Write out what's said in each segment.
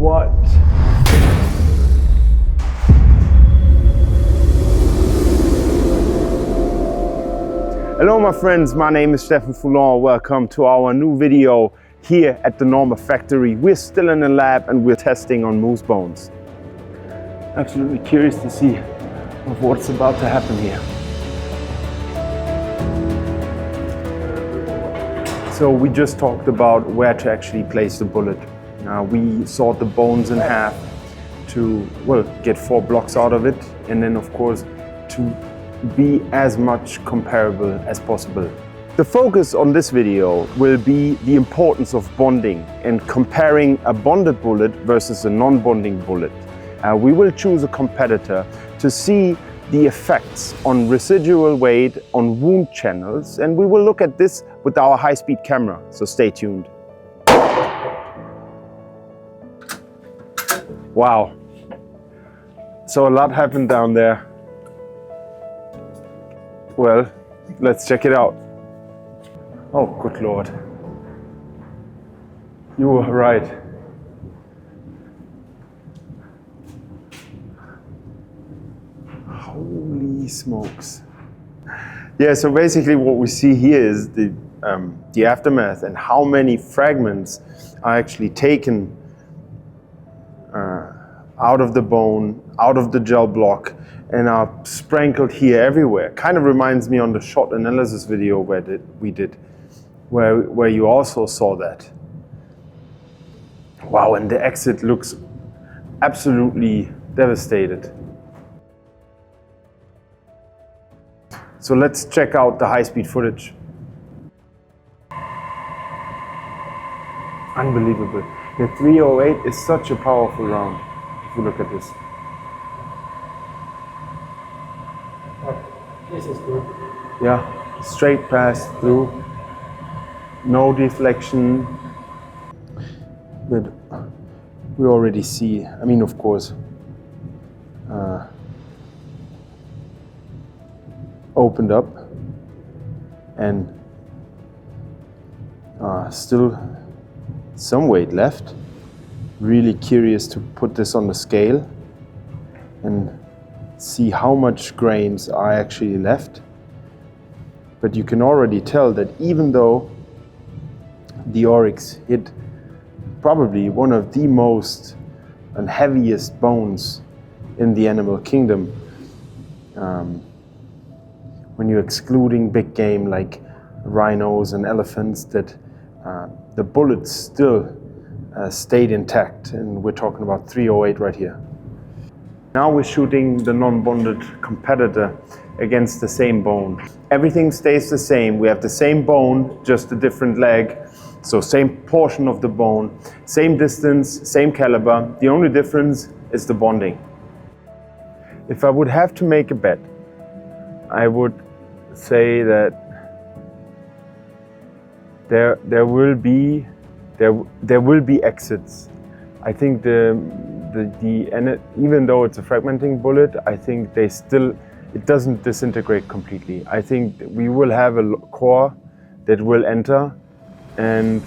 What? Hello my friends, my name is Steffen Foullon. Welcome to our new video here at the Norma factory. We're still in the lab and we're testing on moose bones. Absolutely curious to see what's about to happen here. So we just talked about where to actually place the bullet. We sawed the bones in half to, well, get 4 blocks out of it, and then of course to be as much comparable as possible. The focus on this video will be the importance of bonding and comparing a bonded bullet versus a non-bonding bullet. We will choose a competitor to see the effects on residual weight on wound channels, and we will look at this with our high-speed camera, so stay tuned. Wow, so a lot happened down there. Well, let's check it out. Oh, good Lord. You were right. Holy smokes. Yeah, so basically what we see here is the aftermath and how many fragments are actually taken out of the bone, out of the gel block, and are sprinkled here everywhere. Kind of reminds me on the shot analysis video we did, where you also saw that. Wow, and the exit looks absolutely devastated. So let's check out the high-speed footage. Unbelievable. The 308 is such a powerful round, if you look at this. This is good. Yeah, straight pass through, no deflection. But we already see, I mean, of course, opened up and still some weight left. Really curious to put this on the scale and see how much grains are actually left. But you can already tell that even though the oryx hit probably one of the most and heaviest bones in the animal kingdom, when you're excluding big game like rhinos and elephants, that the bullets still stayed intact, and we're talking about 308 right here. Now we're shooting the non-bonded competitor against the same bone. Everything stays the same. We have the same bone, just a different leg. So same portion of the bone, same distance, same caliber. The only difference is the bonding. If I would have to make a bet, I would say that there will be exits. I think even though it's a fragmenting bullet, I think it doesn't disintegrate completely. I think we will have a core that will enter, and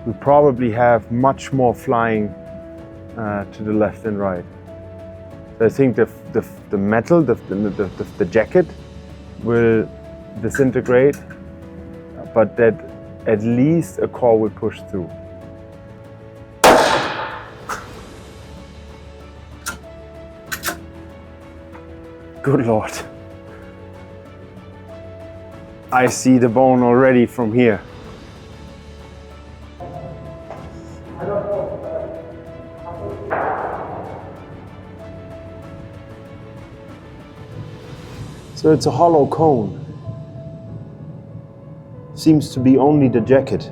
we probably have much more flying to the left and right. So I think the metal, the jacket will disintegrate, but that at least a core will push through. Good Lord. I see the bone already from here. I don't know. So it's a hollow cone. Seems to be only the jacket.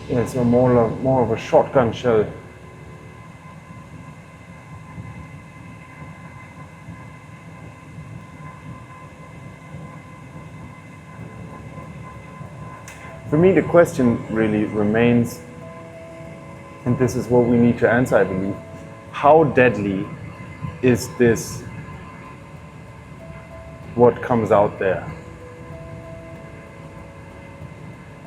Yeah, it's more of a shotgun shell. For me, the question really remains, And this is what we need to answer, I believe. How deadly is this, what comes out there?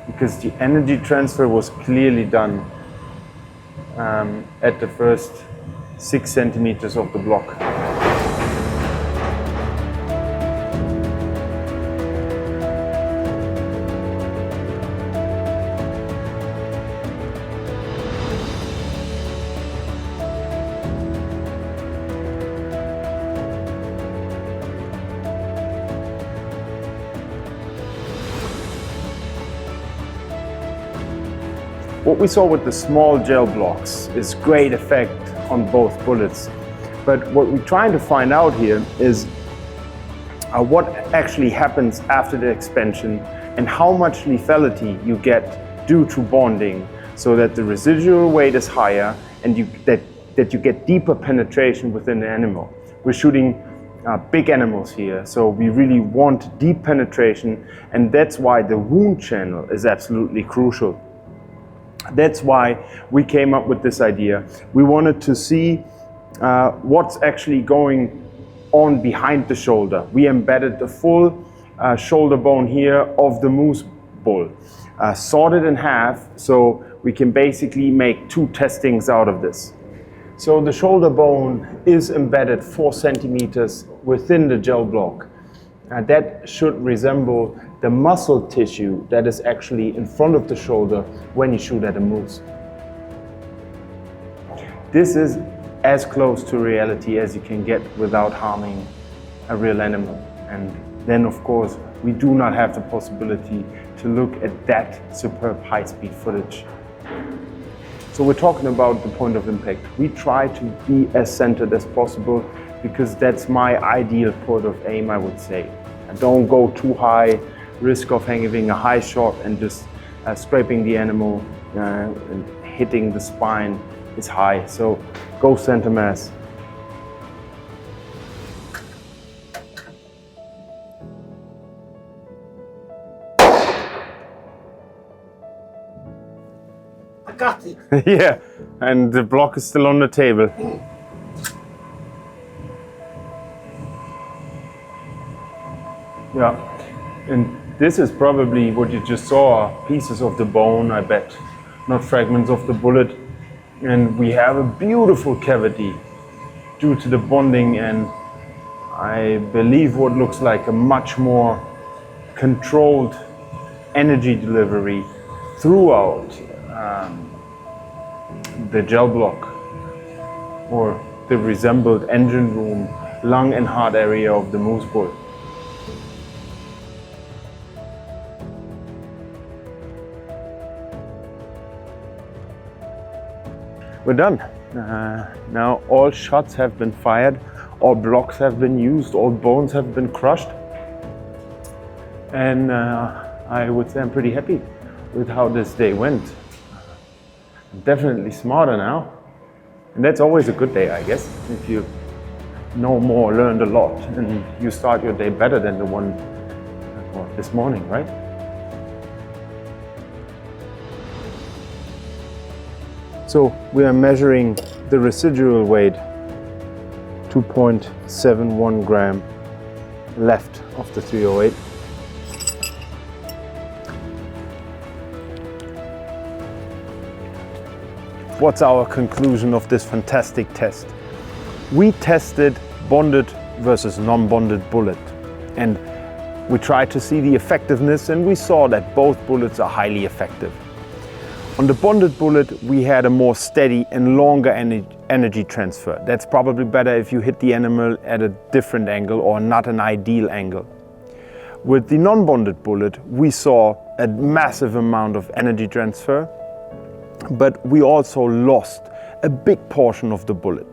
Because the energy transfer was clearly done at the first 6 centimeters of the block. What we saw with the small gel blocks is great effect on both bullets. But what we're trying to find out here is what actually happens after the expansion and how much lethality you get due to bonding, so that the residual weight is higher and that you get deeper penetration within the animal. We're shooting big animals here, so we really want deep penetration, and that's why the wound channel is absolutely crucial. That's why we came up with this idea. We wanted to see what's actually going on behind the shoulder. We embedded the full shoulder bone here of the moose bull, sawed it in half, so we can basically make 2 testings out of this. So the shoulder bone is embedded 4 centimeters within the gel block. That should resemble the muscle tissue that is actually in front of the shoulder when you shoot at a moose. This is as close to reality as you can get without harming a real animal. And then of course, we do not have the possibility to look at that superb high-speed footage. So we're talking about the point of impact. We try to be as centered as possible because that's my ideal point of aim, I would say. And don't go too high, risk of having a high shot and just scraping the animal and hitting the spine is high. So go center mass. I got it. Yeah, and the block is still on the table. Yeah, and this is probably what you just saw, pieces of the bone, I bet, not fragments of the bullet. And we have a beautiful cavity due to the bonding, and I believe what looks like a much more controlled energy delivery throughout the gel block, or the resembled engine room, lung and heart area of the moose bull. We're done. Now all shots have been fired, all blocks have been used, all bones have been crushed. And I would say I'm pretty happy with how this day went. I'm definitely smarter now. And that's always a good day, I guess. If you know more, learned a lot, and you start your day better than the one this morning, right? So we are measuring the residual weight, 2.71 gram left of the 308. What's our conclusion of this fantastic test? We tested bonded versus non-bonded bullet, and we tried to see the effectiveness, and we saw that both bullets are highly effective. On the bonded bullet, we had a more steady and longer energy transfer. That's probably better if you hit the animal at a different angle or not an ideal angle. With the non-bonded bullet, we saw a massive amount of energy transfer, but we also lost a big portion of the bullet.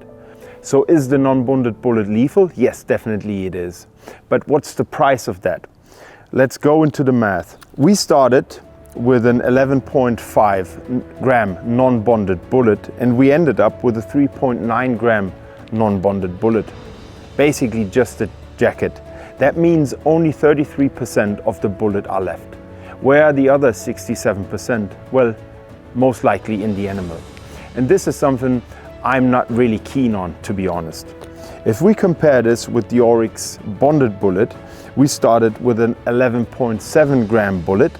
So is the non-bonded bullet lethal? Yes, definitely it is. But what's the price of that? Let's go into the math. We started with an 11.5 gram non-bonded bullet, and we ended up with a 3.9 gram non-bonded bullet. Basically just a jacket. That means only 33% of the bullet are left. Where are the other 67%? Well, most likely in the animal. And this is something I'm not really keen on, to be honest. If we compare this with the Oryx bonded bullet, we started with an 11.7 gram bullet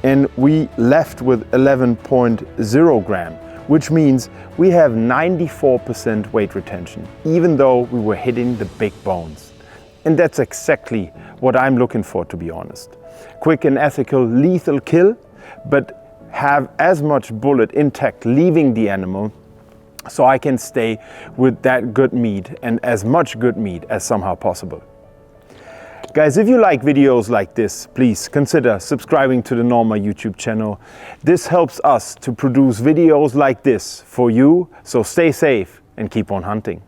and we left with 11.0 gram, which means we have 94% weight retention, even though we were hitting the big bones. And that's exactly what I'm looking for, to be honest. Quick and ethical, lethal kill, but have as much bullet intact leaving the animal so I can stay with that good meat and as much good meat as somehow possible. Guys, if you like videos like this, please consider subscribing to the Norma YouTube channel. This helps us to produce videos like this for you, so stay safe and keep on hunting.